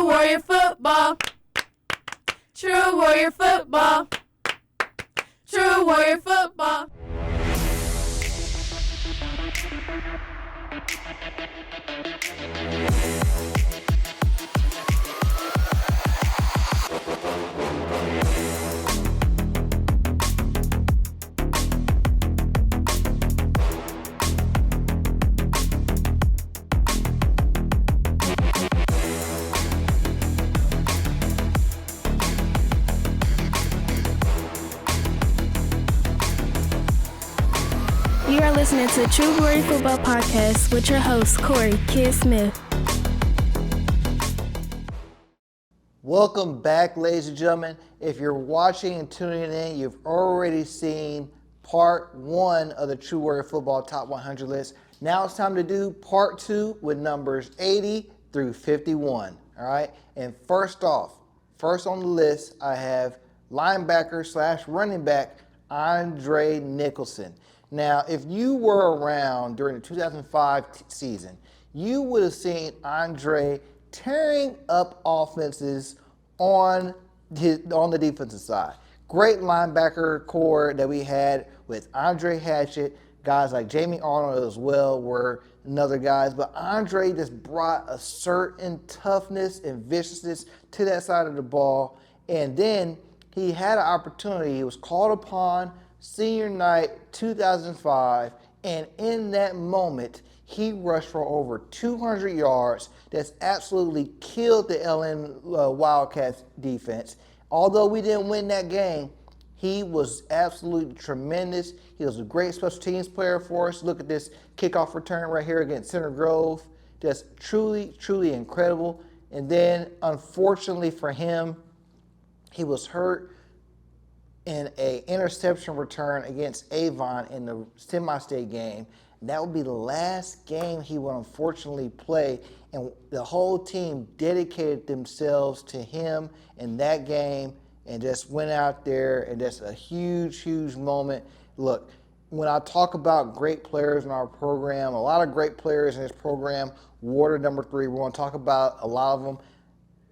True Warrior Football. True Warrior Football. True Warrior Football. You are listening to True Warrior Football Podcast with your host, Corey Kid Smith. Welcome back, ladies and gentlemen. If you're watching and tuning in, you've already seen part one of the True Warrior Football Top 100 list. Now it's time to do part two with numbers 80 through 51. All right. And first on the list, I have linebacker / running back Adrien Nicholson. Now, if you were around during the 2005 season, you would have seen Andre tearing up offenses on the defensive side. Great linebacker core that we had with Andre Hatchett, guys like Jamie Arnold as well were another guys, but Andre just brought a certain toughness and viciousness to that side of the ball, and then he had an opportunity. He was called upon senior night 2005, and in that moment, he rushed for over 200 yards. That's absolutely killed the LN Wildcats defense. Although we didn't win that game, he was absolutely tremendous. He was a great special teams player for us. Look at this kickoff return right here against Center Grove. Just truly, truly incredible. And then, unfortunately for him, he was hurt in an interception return against Avon in the semi-state game. That would be the last game he would unfortunately play, and the whole team dedicated themselves to him in that game and just went out there, and just a huge, huge moment. Look, when I talk about great players in our program, a lot of great players in this program, Warder number 3, we're going to talk about a lot of them.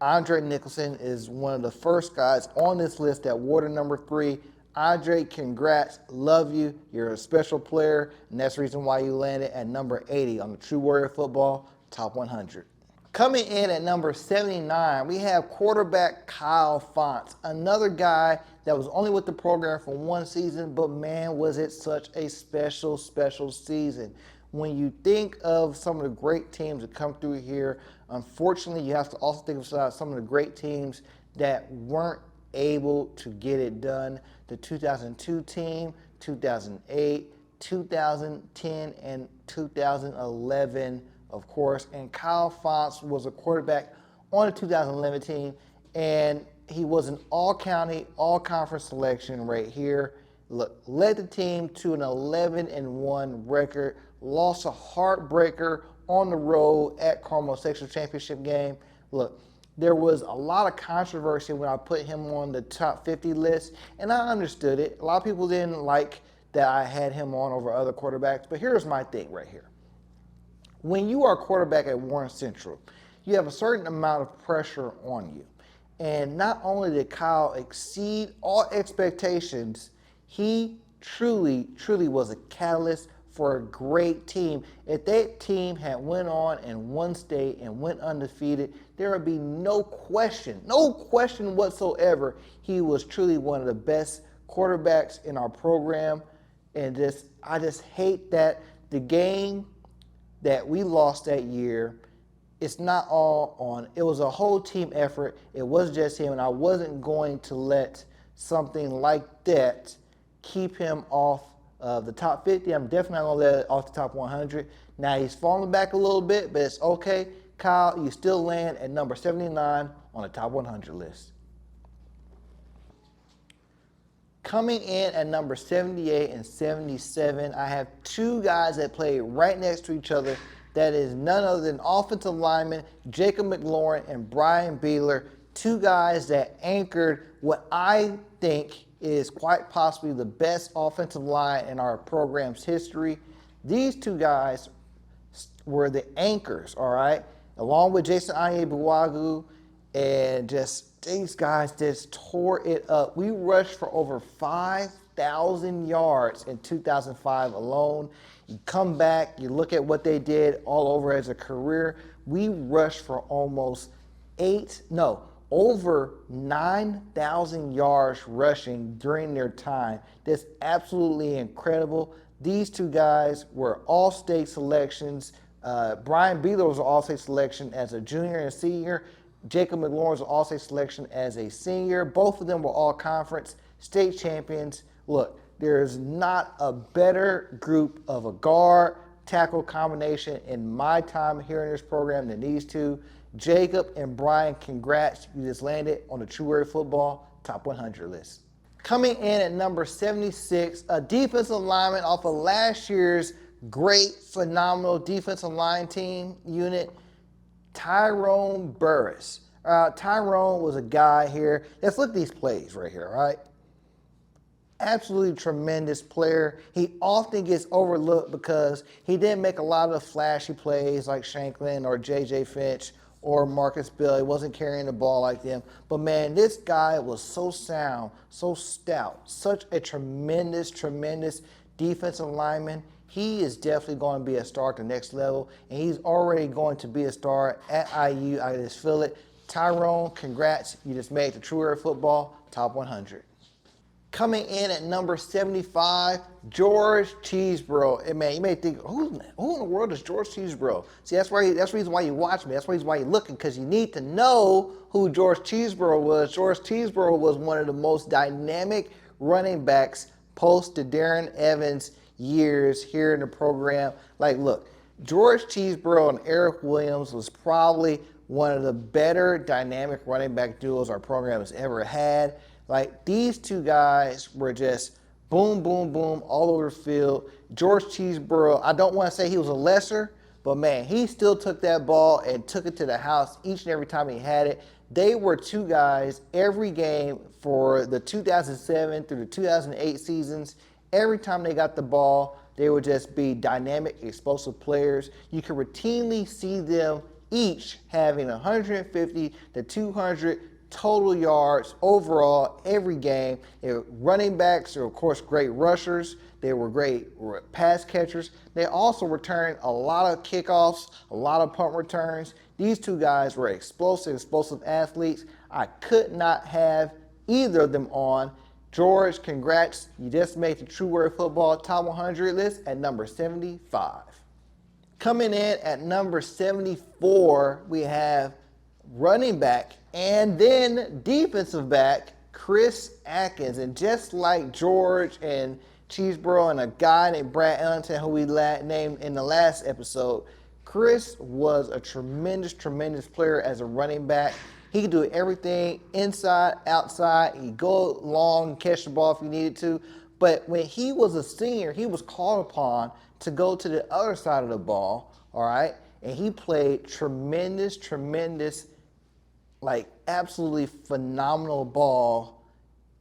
Adrien Nicholson is one of the first guys on this list at Warder number 3. Andre, congrats. Love you. You're a special player, and that's the reason why you landed at number 80 on the True Warrior Football Top 100. Coming in at number 79, we have quarterback Kyle Faunce, another guy that was only with the program for one season, but man, was it such a special, special season. When you think of some of the great teams that come through here, unfortunately, you have to also think of some of the great teams that weren't able to get it done. The 2002 team, 2008, 2010, and 2011, of course. And Kyle Faunce was a quarterback on the 2011 team, and he was an all-county, all-conference selection right here. Look, led the team to an 11-1 record, lost a heartbreaker on the road at Carmel Sectional Championship game. Look, there was a lot of controversy when I put him on the top 50 list, and I understood it. A lot of people didn't like that I had him on over other quarterbacks, but here's my thing right here. When you are a quarterback at Warren Central, you have a certain amount of pressure on you. And not only did Kyle exceed all expectations, he truly, truly was a catalyst for a great team. If that team had went on and won state and went undefeated, there would be no question whatsoever. He was truly one of the best quarterbacks in our program. And I just hate that the game that we lost that year, it's not all on. It was a whole team effort. It wasn't just him, and I wasn't going to let something like that keep him off of the top 50. I'm definitely not going to let it off the top 100. Now, he's falling back a little bit, but it's okay. Kyle, you still land at number 79 on the top 100 list. Coming in at number 78 and 77, I have two guys that play right next to each other. That is none other than offensive linemen Jacob Mclloren and Brian Beeler, two guys that anchored what I think is quite possibly the best offensive line in our program's history. These two guys were the anchors, all right, along with Jason Onyebuwagu And just these guys just tore it up. We rushed for over 5,000 yards in 2005 alone. You come back, you look at what they did all over as a career. We rushed for over 9,000 yards rushing during their time. That's absolutely incredible. These two guys were all-state selections. Brian Beeler was an all-state selection as a junior and a senior. Jacob Mclloren was an all-state selection as a senior. Both of them were all-conference state champions. Look, there's not a better group of a guard tackle combination in my time here in this program than these two. Jacob and Brian, congrats. You just landed on the True Warrior Football Top 100 list. Coming in at number 76, a defensive lineman off of last year's great, phenomenal defensive line team unit, Tyrone Burrus. Tyrone was a guy here. Let's look at these plays right here, all right? Absolutely tremendous player. He often gets overlooked because he didn't make a lot of flashy plays like Shanklin or J.J. Finch or Marcus Bill. He wasn't carrying the ball like them. But, man, this guy was so sound, so stout, such a tremendous, tremendous defensive lineman. He is definitely going to be a star at the next level, and he's already going to be a star at IU. I just feel it. Tyrone, congrats. You just made the True Warrior Football Top 100. Coming in at number 75, George Cheeseboro. And man, you may think, who in the world is George Cheeseboro? See, that's the reason why you watch me. That's the reason why you're looking, because you need to know who George Cheeseboro was. George Cheeseboro was one of the most dynamic running backs post to Darren Evans' years here in the program. Like, look, George Cheeseboro and Eric Williams was probably one of the better dynamic running back duos our program has ever had. Like, these two guys were just boom, boom, boom all over the field. George Cheeseboro, I don't want to say he was a lesser, but man, he still took that ball and took it to the house each and every time he had it. They were two guys every game for the 2007 through the 2008 seasons. Every time they got the ball, they would just be dynamic, explosive players. You could routinely see them each having 150 to 200 total yards overall every game. They were running backs. They were, of course, great rushers. They were great pass catchers. They also returned a lot of kickoffs, a lot of punt returns. These two guys were explosive athletes. I could not have either of them on. George, congrats. You just made the True Warrior Football Top 100 list at number 75. Coming in at number 74, we have running back and then defensive back Chris Adkins. And just like George and Cheeseboro and a guy named Brad Ellington, who we named in the last episode, Chris was a tremendous player as a running back. He could do everything inside, outside. He'd go long, catch the ball if he needed to. But when he was a senior, he was called upon to go to the other side of the ball, all right? And he played tremendous, like absolutely phenomenal ball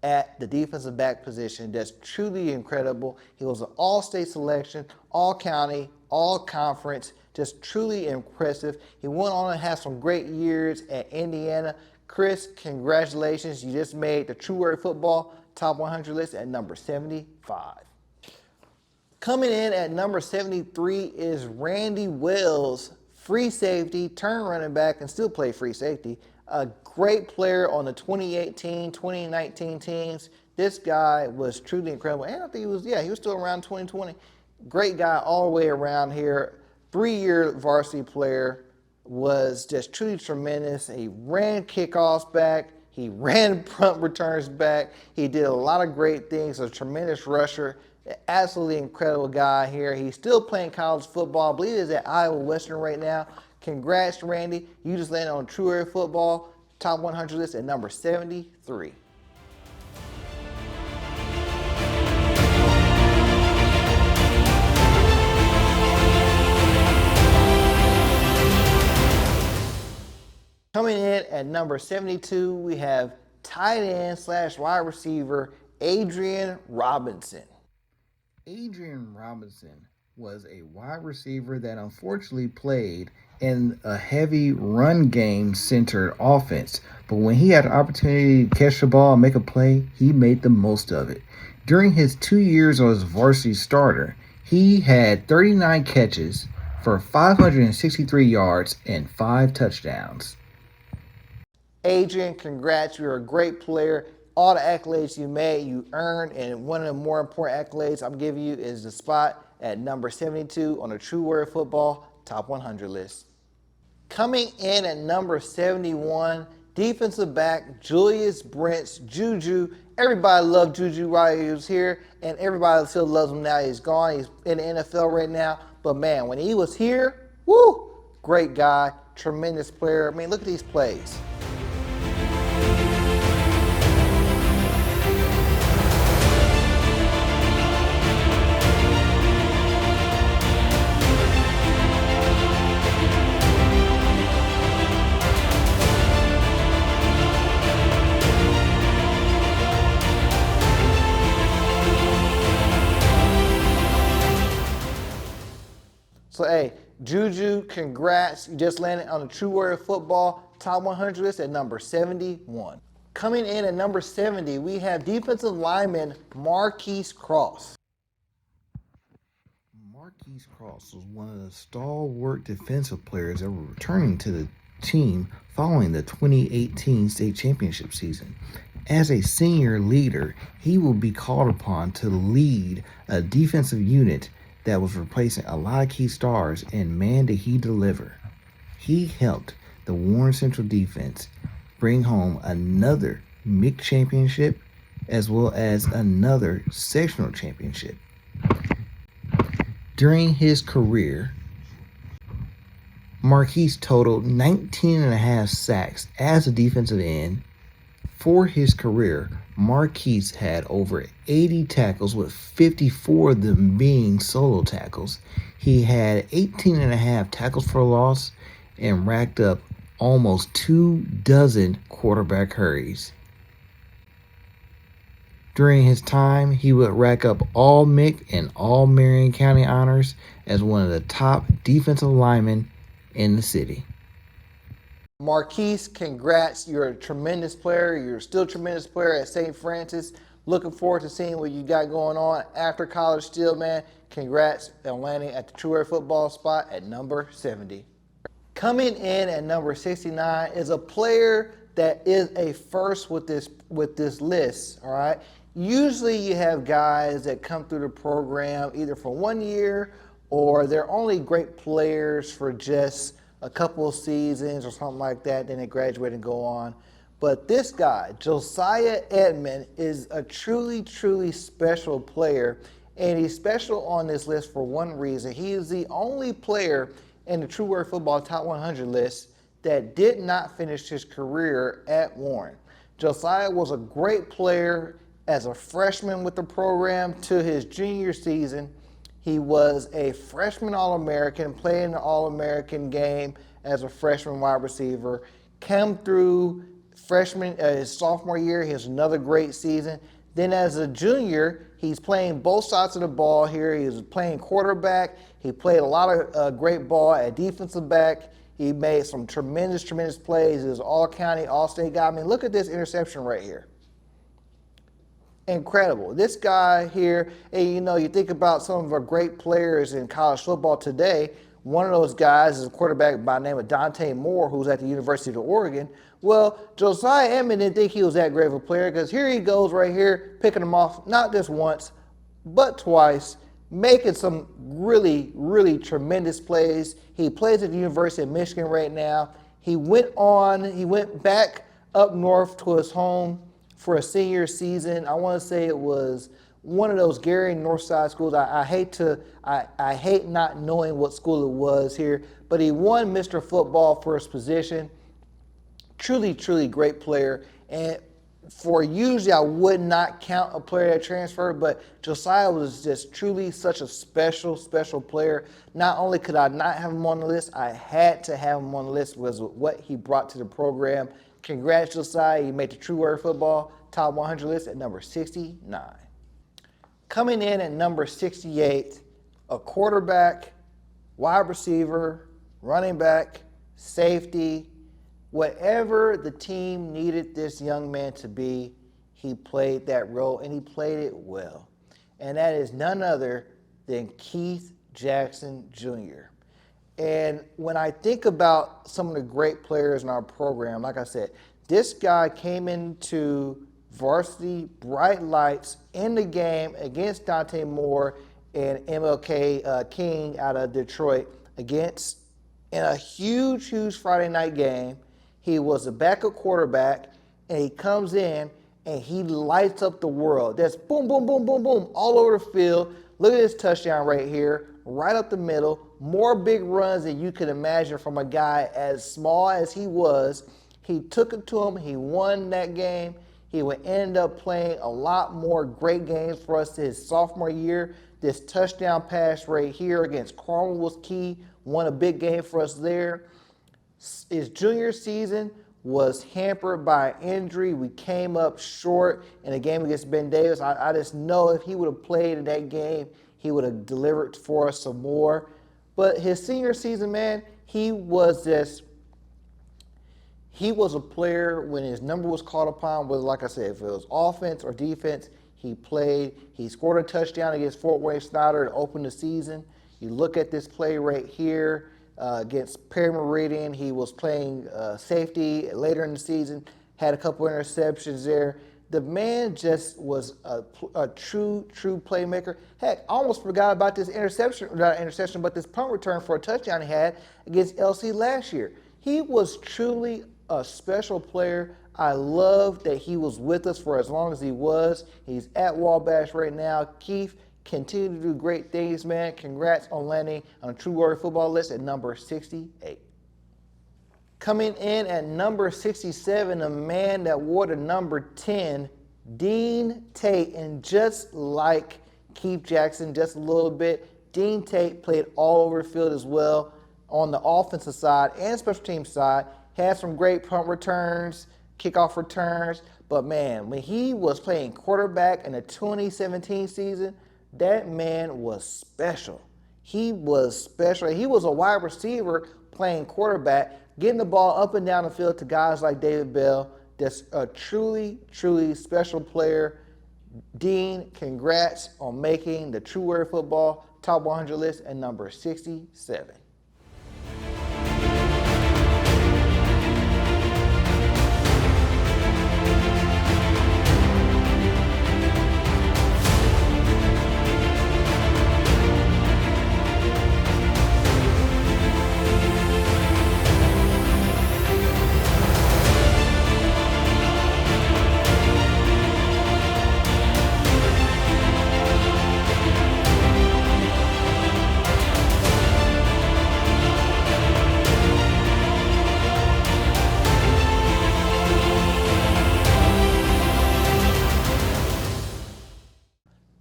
at the defensive back position. That's truly incredible. He was an all-state selection, all-county, all-conference, just truly impressive. He went on and had some great years at Indiana. Chris, congratulations. You just made the True Warrior Football Top 100 list at number 75. Coming in at number 73 is Randy Wells, free safety, turned running back, and still play free safety. A great player on the 2018, 2019 teams. This guy was truly incredible. And I think he was still around 2020. Great guy all the way around here. 3-year varsity player, was just truly tremendous. He ran kickoffs back. He ran punt returns back. He did a lot of great things. A tremendous rusher. Absolutely incredible guy here. He's still playing college football. I believe he's at Iowa Western right now. Congrats, Randy. You just landed on True Warrior Football Top 100 list at number 73. Coming in at number 72, we have tight end / wide receiver Adrien Robinson. Adrien Robinson was a wide receiver that unfortunately played in a heavy run game centered offense. But when he had an opportunity to catch the ball and make a play, he made the most of it. During his 2 years as varsity starter, he had 39 catches for 563 yards and 5 touchdowns. Adrien, congrats. You're a great player. All the accolades you made, you earned, and one of the more important accolades I'm giving you is the spot at number 72 on the True Warrior Football Top 100 list. Coming in at number 71, defensive back Julius Brents, Juju. Everybody loved Juju while he was here, and everybody still loves him now. He's gone. He's in the NFL right now. But, man, when he was here, woo, great guy, tremendous player. I mean, look at these plays. So, hey, Juju, congrats. You just landed on the True Warrior Football Top 100 list at number 71. Coming in at number 70, we have defensive lineman Marquise Cross. Marquise Cross was one of the stalwart defensive players that were returning to the team following the 2018 state championship season. As a senior leader, he will be called upon to lead a defensive unit that was replacing a lot of key stars, and man, did he deliver. He helped the Warren Central defense bring home another MIC championship as well as another sectional championship. During his career, Marquise totaled 19.5 sacks as a defensive end. For his career, Marquise had over 80 tackles, with 54 of them being solo tackles. He had 18.5 tackles for loss and racked up almost 24 quarterback hurries. During his time, he would rack up all MIC and all Marion County honors as one of the top defensive linemen in the city. Marquise, congrats. You're a tremendous player. You're still a tremendous player at St. Francis. Looking forward to seeing what you got going on after college still, man. Congrats on landing at the True Warrior Football spot at number 70. Coming in at number 69 is a player that is a first with this list, all right? Usually you have guys that come through the program either for 1 year or they're only great players for just a couple of seasons or something like that, then they graduate and go on. But this guy, Josiah Edmond, is a truly, truly special player, and he's special on this list for one reason. He is the only player in the True Warrior Football Top 100 list that did not finish his career at Warren. Josiah was a great player as a freshman with the program to his junior season. He was a freshman All-American, played in the All-American game as a freshman wide receiver. Came through his sophomore year, he has another great season. Then as a junior, he's playing both sides of the ball here. He was playing quarterback. He played a lot of great ball at defensive back. He made some tremendous plays. He was all-county, all-state guy. I mean, look at this interception right here. Incredible. This guy here, and you think about some of our great players in college football today. One of those guys is a quarterback by the name of Dante Moore, who's at the University of Oregon. Well, Josiah Edmond didn't think he was that great of a player, because here he goes right here, picking him off not just once, but twice, making some really, really tremendous plays. He plays at the University of Michigan right now. He went back up north to his home for a senior season. I want to say it was one of those Gary Northside schools. I hate not knowing what school it was here, but he won Mr. Football for his position. Truly, truly great player. And for usually I would not count a player that transferred, but Josiah was just truly such a special player. Not only could I not have him on the list, I had to have him on the list because of what he brought to the program. Congrats, Josiah. You made the True Warrior Football Top 100 list at number 69. Coming in at number 68, a quarterback, wide receiver, running back, safety, whatever the team needed this young man to be, he played that role, and he played it well. And that is none other than Keith Jackson Jr. And when I think about some of the great players in our program, like I said, this guy came into varsity bright lights in the game against Dante Moore and MLK King out of Detroit in a huge Friday night game. He was a backup quarterback, and he comes in and he lights up the world. That's boom, boom, boom, boom, boom, all over the field. Look at this touchdown right here, right up the middle. More big runs than you could imagine from a guy as small as he was. He took it to him. He won that game. He would end up playing a lot more great games for us his sophomore year. This touchdown pass right here against Cromwell was key. Won a big game for us there. His junior season was hampered by injury. We came up short in a game against Ben Davis. I just know if he would have played in that game, he would have delivered for us some more. But his senior season, man, he was a player when his number was called upon, whether, like I said, if it was offense or defense, he played. He scored a touchdown against Fort Wayne Snyder to open the season. You look at this play right here against Perry Meridian. He was playing safety later in the season, had a couple interceptions there. The man just was a true playmaker. Heck, I almost forgot about this but this punt return for a touchdown he had against LC last year. He was truly a special player. I love that he was with us for as long as he was. He's at Wabash right now. Keith, continue to do great things, man. Congrats on landing on a True Warrior football list at number 68. Coming in at number 67, a man that wore the number 10, Dean Tate. And just like Keith Jackson, just a little bit, Dean Tate played all over the field as well on the offensive side and special team side. Had some great punt returns, kickoff returns. But, man, when he was playing quarterback in the 2017 season, that man was special. He was special. He was a wide receiver playing quarterback, getting the ball up and down the field to guys like David Bell. That's a truly special player. Dean, congrats on making the True Warrior Football Top 100 list at number 67.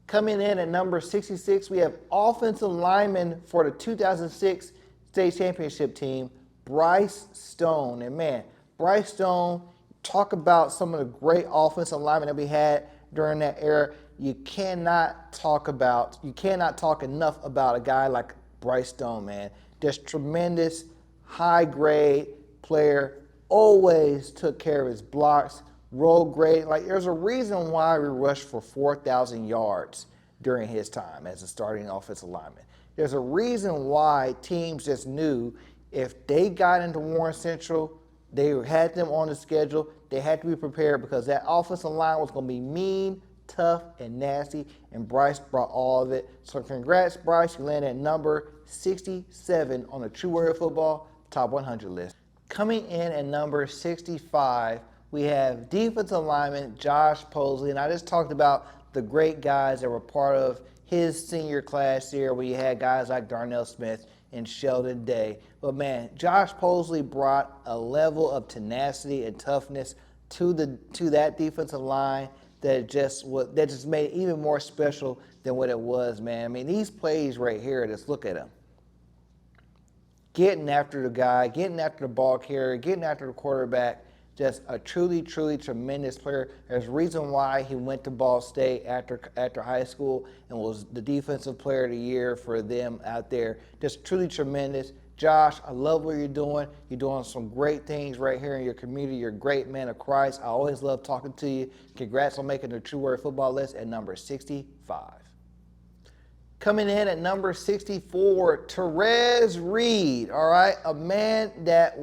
Coming in at number 66, we have offensive lineman for the 2006 state championship team, Bryce Stone. And man, Bryce Stone, talk about some of the great offensive linemen that we had during that era. You cannot talk enough about a guy like Bryce Stone, man. Just tremendous, high-grade player, always took care of his blocks, roll grade. Like, there's a reason why we rushed for 4,000 yards during his time as a starting offensive lineman. There's a reason why teams just knew if they got into Warren Central, they had them on the schedule, they had to be prepared because that offensive line was going to be mean, tough, and nasty, and Bryce brought all of it. So congrats, Bryce. You landed at number 67 on the True Warrior Football Top 100 list. Coming in at number 65, we have defensive lineman Josh Posley, and I just talked about the great guys that were part of his senior class here, where you had guys like Darnell Smith and Sheldon Day. But man, Josh Posley brought a level of tenacity and toughness to that defensive line that just made it even more special than what it was, man. I mean, these plays right here, just look at them. Getting after the guy, getting after the ball carrier, getting after the quarterback. Just a truly, truly tremendous player. There's a reason why he went to Ball State after high school and was the defensive player of the year for them out there. Just truly tremendous. Josh, I love what you're doing. You're doing some great things right here in your community. You're a great man of Christ. I always love talking to you. Congrats on making the True Warrior Football list at number 65. Coming in at number 64, Terez Reed, all right? A man that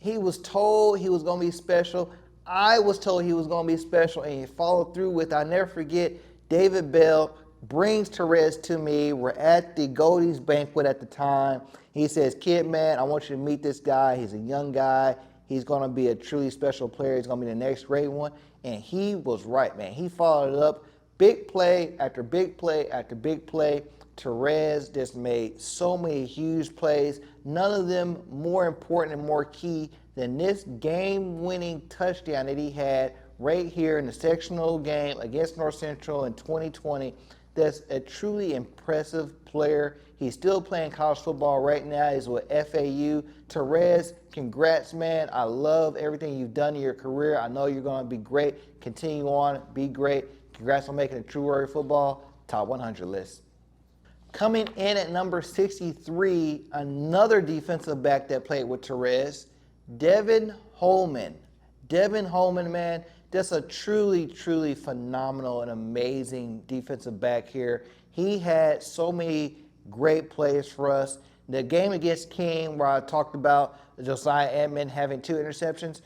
he was told he was going to be special. I was told he was going to be special, and he followed through with, I'll never forget, David Bell brings Terez to me. We're at the Goldies banquet at the time. He says, kid, man, I want you to meet this guy. He's a young guy. He's going to be a truly special player. He's going to be the next great one. And he was right, man. He followed it up. Big play after big play after big play. Terez just made so many huge plays, none of them more important and more key than this game-winning touchdown that he had right here in the sectional game against North Central in 2020. That's a truly impressive player. He's still playing college football right now. He's with FAU. Terez, congrats, man. I love everything you've done in your career. I know you're going to be great. Continue on. Be great. Congrats on making the True Warrior Football Top 100 list. Coming in at number 63, another defensive back that played with Terez, Devaon Holman. Devaon Holman, man, just a truly, truly phenomenal and amazing defensive back here. He had so many great plays for us. The game against King, where I talked about Josiah Edmond having 2 interceptions,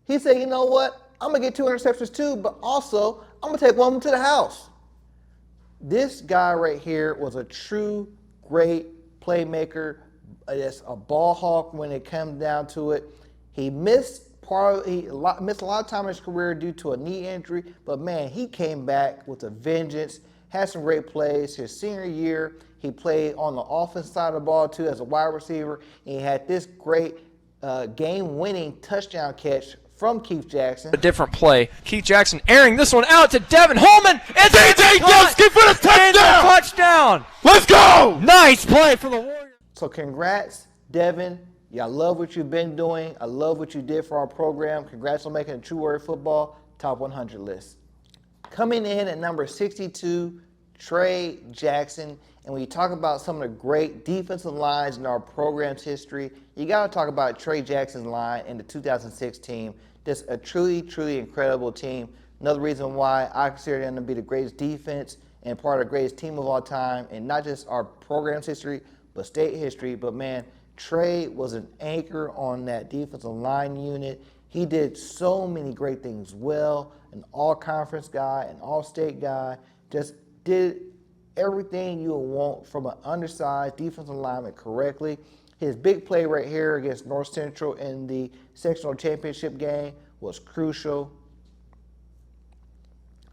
he said, you know what, I'm going to get 2 interceptions too, but also I'm going to take one of them to the house. This guy right here was a true great playmaker. Just a ball hawk when it comes down to it. He missed a lot of time in his career due to a knee injury, but man, he came back with a vengeance. Had some great plays. His senior year, he played on the offense side of the ball too as a wide receiver. And he had this great game-winning touchdown catch from Keith Jackson. A different play. Keith Jackson airing this one out to Devaon Holman. It's DJ Gilski for the touchdown! Touchdown! Let's go! Nice play for the Warriors. So congrats, Devaon. Yeah, I love what you've been doing. I love what you did for our program. Congrats on making the True Warrior Football Top 100 list. Coming in at number 62, Trey Jackson. And when you talk about some of the great defensive lines in our program's history, you got to talk about Trey Jackson's line in the 2006 team. Just a truly, truly incredible team. Another reason why I consider them to be the greatest defense and part of the greatest team of all time, and not just our program's history, but state history. But man, Trey was an anchor on that defensive line unit. He did so many great things well, an all-conference guy, an all-state guy, just did everything you would want from an undersized defensive lineman correctly. His big play right here against North Central in the sectional championship game was crucial.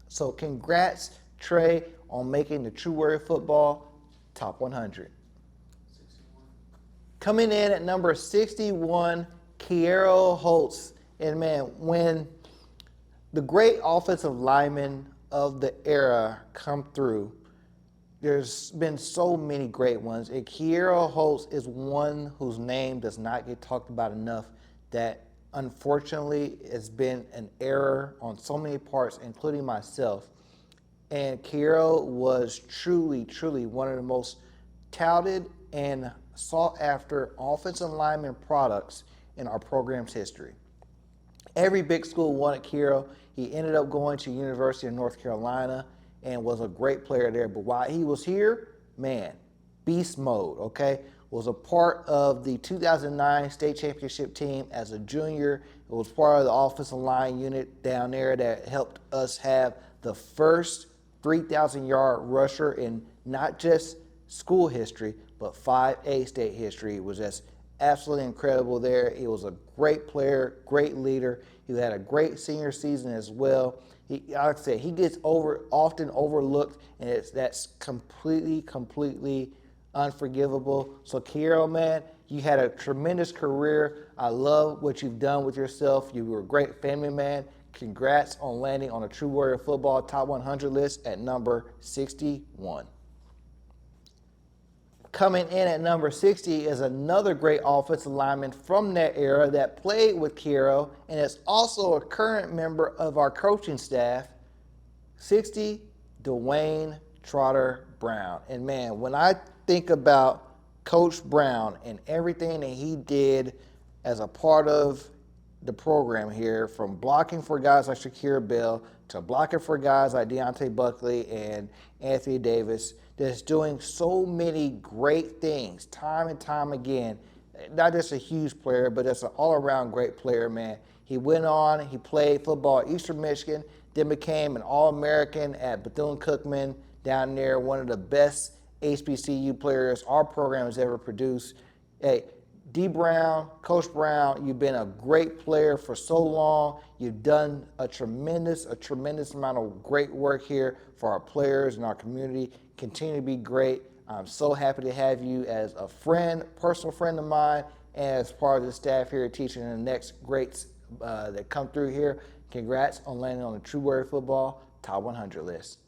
So congrats, Trey, on making the True Warrior Football Top 100. Coming in at number 61, Kiaro Holts. And man, when the great offensive linemen of the era come through, there's been so many great ones. And Kiaro Holts is one whose name does not get talked about enough, that unfortunately has been an error on so many parts, including myself. And Kiaro was truly, truly one of the most touted and sought after offensive lineman products in our program's history. Every big school wanted Kiaro. He ended up going to University of North Carolina and was a great player there. But while he was here, man, beast mode, okay? Was a part of the 2009 state championship team as a junior. It was part of the offensive line unit down there that helped us have the first 3,000-yard rusher in not just school history, but 5A state history. It was just absolutely incredible there. He was a great player, great leader. He had a great senior season as well. Like I said, he gets often overlooked, and that's completely unforgivable. So Kiaro, man, you had a tremendous career. I love what you've done with yourself. You were a great family man. Congrats on landing on a True Warrior Football Top 100 list at number 61. Coming in at number 60 is another great offensive lineman from that era that played with Kiaro and is also a current member of our coaching staff, 60, Dewayne Brown. And man, when I think about Coach Brown and everything that he did as a part of the program here, from blocking for guys like Shakir Bell to blocking for guys like Deontay Buckley and Anthony Davis, that's doing so many great things time and time again. Not just a huge player, but just an all-around great player, man. He went on, he played football at Eastern Michigan, then became an All-American at Bethune-Cookman down there, one of the best HBCU players our program has ever produced. Hey, D. Brown, Coach Brown, you've been a great player for so long. You've done a tremendous amount of great work here for our players and our community. Continue to be great. I'm so happy to have you as a friend, personal friend of mine, and as part of the staff here teaching the next greats that come through here. Congrats on landing on the True Warrior Football Top 100 list.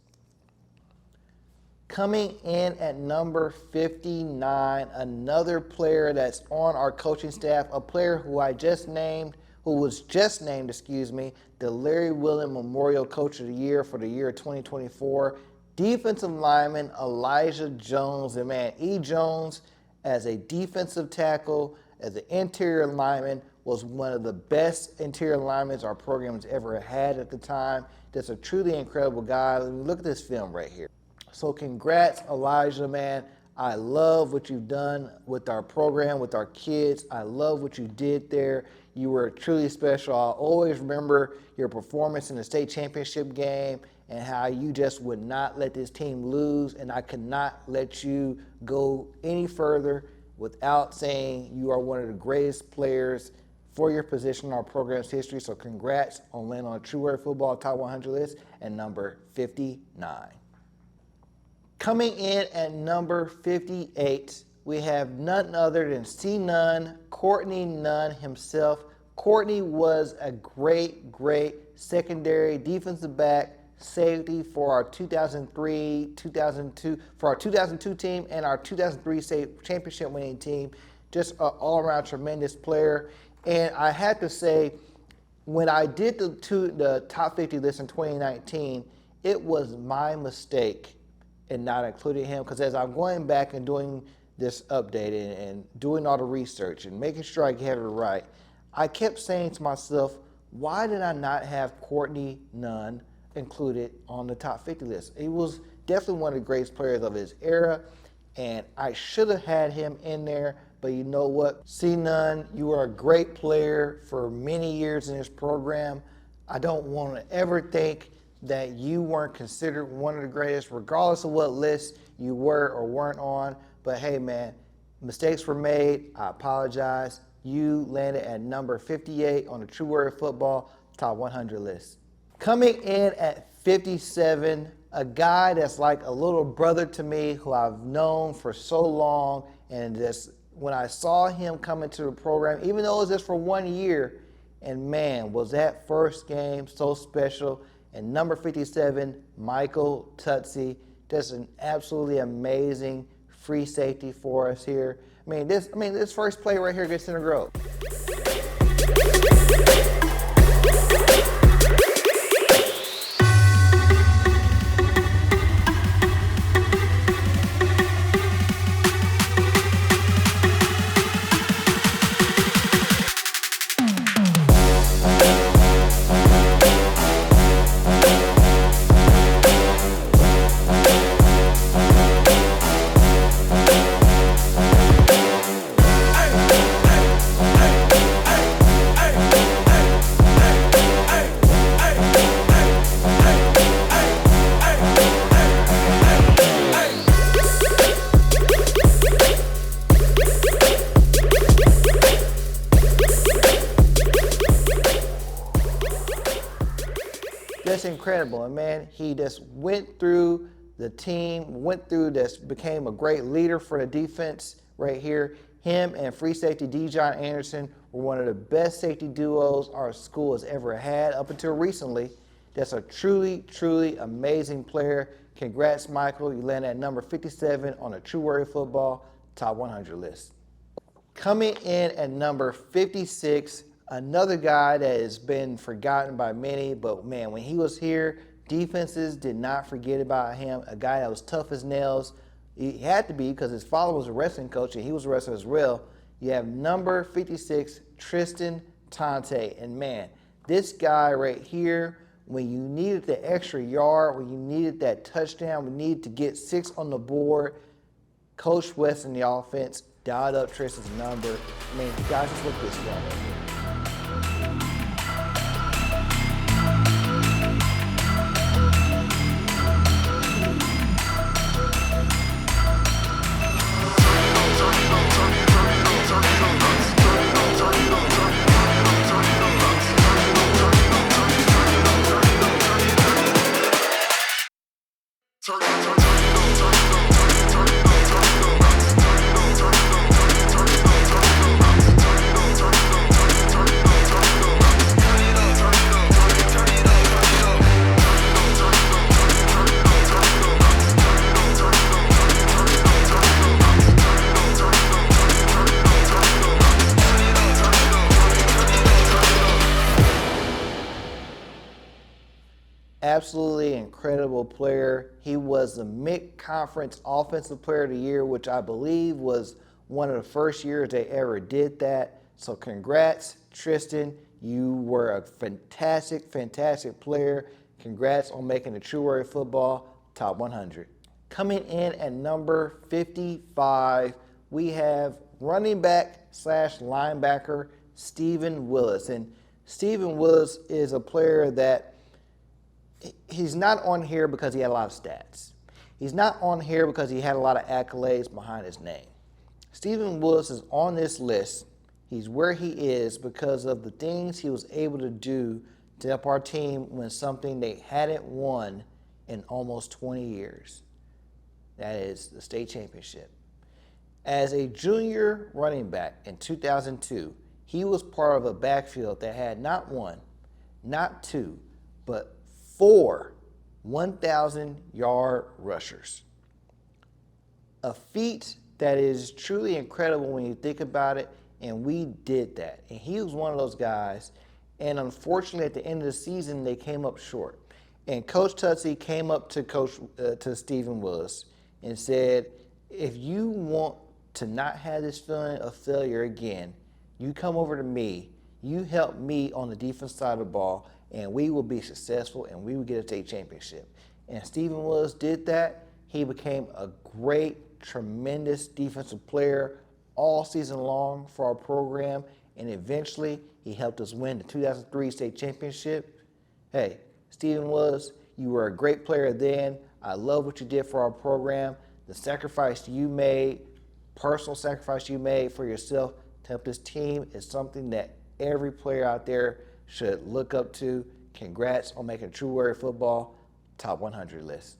Coming in at number 59, another player that's on our coaching staff, a player who was just named, the Larry Willen Memorial Coach of the Year for the year 2024. Defensive lineman Elijah Jones. And man, E. Jones, as a defensive tackle, as an interior lineman, was one of the best interior linemen our program has ever had at the time. Just a truly incredible guy. Look at this film right here. So congrats, Elijah, man. I love what you've done with our program, with our kids. I love what you did there. You were truly special. I'll always remember your performance in the state championship game and how you just would not let this team lose, and I could not let you go any further without saying you are one of the greatest players for your position in our program's history. So congrats on landing on a True Warrior Football Top 100 list at number 59. Coming in at number 58, we have none other than C. Nunn, Courtney Nunn himself. Courtney was a great secondary defensive back, safety for our 2002 team and our 2003 state championship winning team. Just an all-around tremendous player. And I have to say, when I did the top 50 list in 2019, it was my mistake in not including him, because as I'm going back and doing this update and doing all the research and making sure I get it right, I kept saying to myself, why did I not have Courtney Nunn included on the top 50 list? He was definitely one of the greatest players of his era, and I should have had him in there. But you know what? C. Nunn, you were a great player for many years in this program. I don't want to ever think that you weren't considered one of the greatest, regardless of what list you were or weren't on. But hey, man, mistakes were made. I apologize. You landed at number 58 on the True Warrior Football Top 100 list. Coming in at 57, a guy that's like a little brother to me, who I've known for so long, and just when I saw him come into the program, even though it was just for 1 year, and man, was that first game so special. And number 57, Michael Tutsie, just an absolutely amazing free safety for us here. This first play right here gets in the grove. That's incredible. And man, he just went through the team, became a great leader for the defense right here. Him and free safety Dejon Anderson were one of the best safety duos our school has ever had up until recently. That's a truly amazing player. Congrats, Michael. You landed at number 57 on the True Warrior Football top 100 list. Coming in at number 56, another guy that has been forgotten by many, but man, when he was here, defenses did not forget about him. A guy that was tough as nails. He had to be because his father was a wrestling coach and he was a wrestler as well. You have number 56, Tristan Tonte. And man, this guy right here, when you needed the extra yard, when you needed that touchdown, we needed to get 6 on the board, Coach West in the offense dialed up Tristan's number. I mean, guys, just look at this guy right here. Absolutely incredible player. He was the Mid-Conference Offensive Player of the Year, which I believe was one of the first years they ever did that. So congrats, Tristan. You were a fantastic, fantastic player. Congrats on making the True Warrior Football Top 100. Coming in at number 55, we have running back / linebacker Stephen Willis. And Stephen Willis is a player that he's not on here because he had a lot of stats. He's not on here because he had a lot of accolades behind his name. Stephen Willis is on this list. He's where he is because of the things he was able to do to help our team win something they hadn't won in almost 20 years. That is the state championship. As a junior running back in 2002, he was part of a backfield that had not one, not two, but 4 1,000-yard rushers. A feat that is truly incredible when you think about it, and we did that. And he was one of those guys, and unfortunately at the end of the season, they came up short. And Coach Tutsie came up to Stephen Willis and said, if you want to not have this feeling of failure again, you come over to me, you help me on the defense side of the ball, and we will be successful, and we will get a state championship. And Stephen Willis did that. He became a great, tremendous defensive player all season long for our program, and eventually he helped us win the 2003 state championship. Hey, Stephen Willis, you were a great player then. I love what you did for our program. The sacrifice you made, personal sacrifice you made for yourself to help this team is something that every player out there should look up to. Congrats on making True Warrior Football Top 100 list.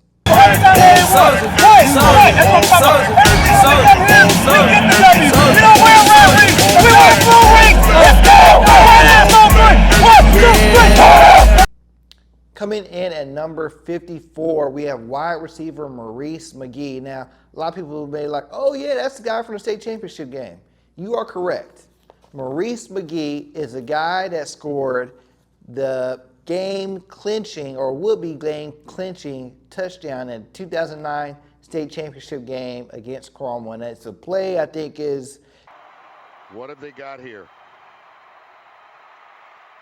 Coming in at number 54, we have wide receiver Maurice McGee. Now, a lot of people may be like, oh yeah, that's the guy from the state championship game. You are correct. Maurice McGee is a guy that scored the game clinching or would be game clinching touchdown in the 2009 state championship game against Cromwell. And it's a play I think is. What have they got here?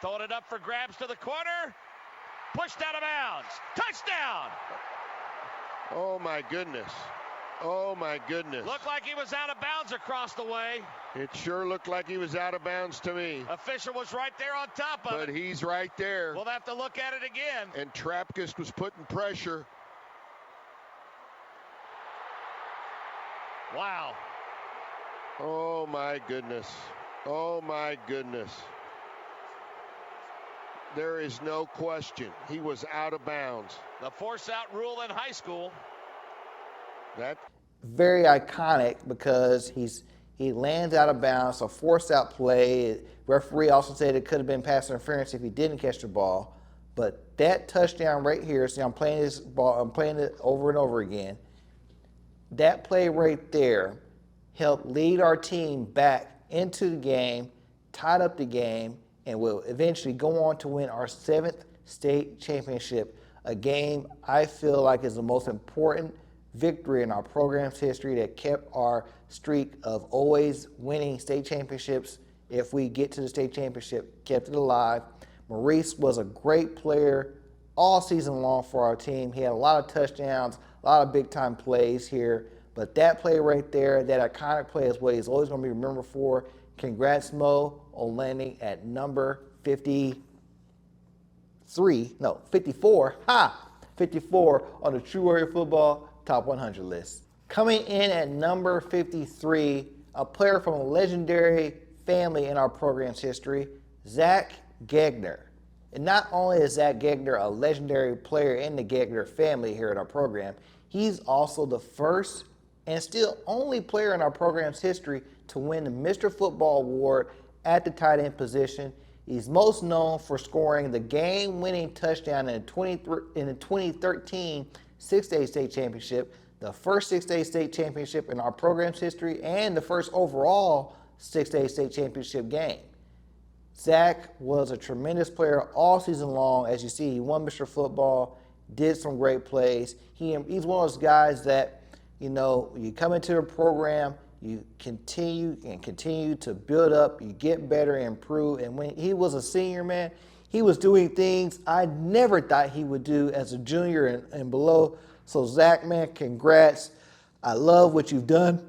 Throwing it up for grabs to the corner. Pushed out of bounds. Touchdown! Oh my goodness. Oh my goodness. Looked like he was out of bounds across the way. It sure looked like he was out of bounds to me. Official was right there on top of it. But he's right there. We'll have to look at it again. And Trapkus was putting pressure. Wow. Oh my goodness. Oh my goodness. There is no question. He was out of bounds. The force out rule in high school. That very iconic because he lands out of bounds, a forced out play. Referee also said it could have been pass interference if he didn't catch the ball. But that touchdown right here, see, I'm playing this ball, I'm playing it over and over again. That play right there helped lead our team back into the game, tied up the game, and will eventually go on to win our 7th state championship, a game I feel like is the most important victory in our program's history that kept our streak of always winning state championships. If we get to the state championship, kept it alive. Maurice was a great player all season long for our team. He had a lot of touchdowns, a lot of big-time plays here. But that play right there, that iconic play is what he's always going to be remembered for. Congrats, Mo, on landing at number 54 on the True Warrior Football Top 100 list. Coming in at number 53, a player from a legendary family in our program's history, Zach Gaggner. And not only is Zach Gaggner a legendary player in the Gaggner family here in our program, he's also the first and still only player in our program's history to win the Mr. Football Award at the tight end position. He's most known for scoring the game-winning touchdown in the 2013 6A state championship, the first 6A state championship in our program's history, and the first overall 6A state championship game. Zach was a tremendous player all season long. As you see, he won Mr. Football, did some great plays. He's one of those guys that, you come into the program, you continue to build up, you get better and improve. And when he was a senior, man, he was doing things I never thought he would do as a junior and below. So Zach, man, congrats. I love what you've done.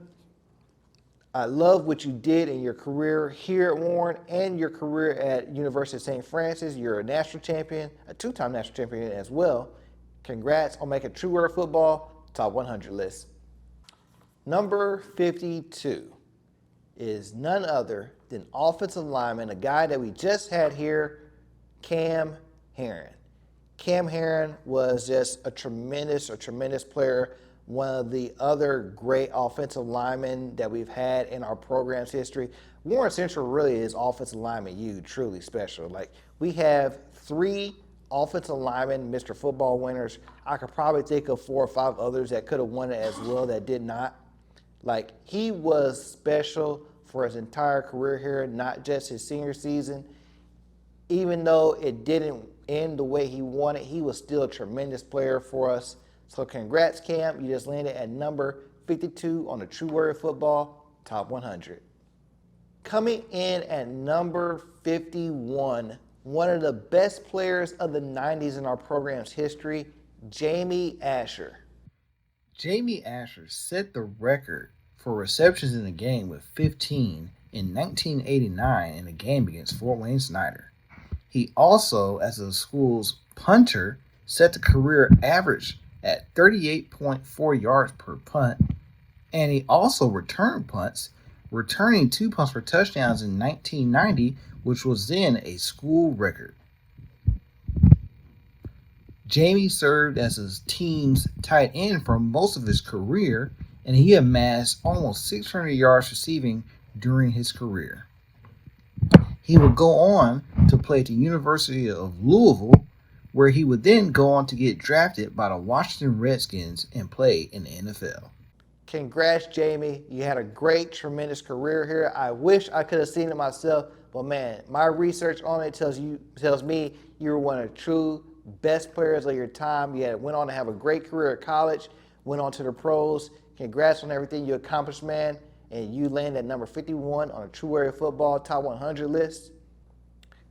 I love what you did in your career here at Warren and your career at University of St. Francis. You're a national champion, a 2-time national champion as well. Congrats on making True Warrior Football Top 100 list. Number 52 is none other than offensive lineman, a guy that we just had here, Cam Herron. Cam Herron was just a tremendous player, one of the other great offensive linemen that we've had in our program's history. Warren Central really is offensive lineman truly special. Like, we have 3 offensive linemen, Mr. Football winners. I could probably think of 4 or 5 others that could have won it as well that did not. Like, he was special for his entire career here, not just his senior season. Even though it didn't end the way he wanted, he was still a tremendous player for us. So congrats, Cam. You just landed at number 52 on the True Warrior Football Top 100. Coming in at number 51, one of the best players of the 90s in our program's history, Jamie Asher. Jamie Asher set the record for receptions in the game with 15 in 1989 in a game against Fort Wayne Snyder. He also, as the school's punter, set the career average at 38.4 yards per punt, and he also returned punts, returning 2 punts for touchdowns in 1990, which was then a school record. Jamie served as his team's tight end for most of his career, and he amassed almost 600 yards receiving during his career. He would go on to play at the University of Louisville, where he would then go on to get drafted by the Washington Redskins and play in the NFL. Congrats, Jamie. You had a great, tremendous career here. I wish I could have seen it myself, but man, my research on it tells me you were one of the true best players of your time. You went on to have a great career at college, went on to the pros. Congrats on everything you accomplished, man. And you landed at number 51 on the True Warrior Football Top 100 list.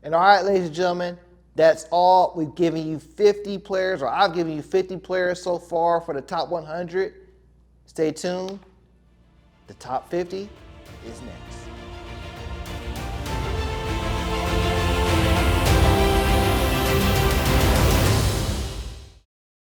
And all right, ladies and gentlemen, that's all. We've given you 50 players, or I've given you 50 players so far for the top 100. Stay tuned. The top 50 is next.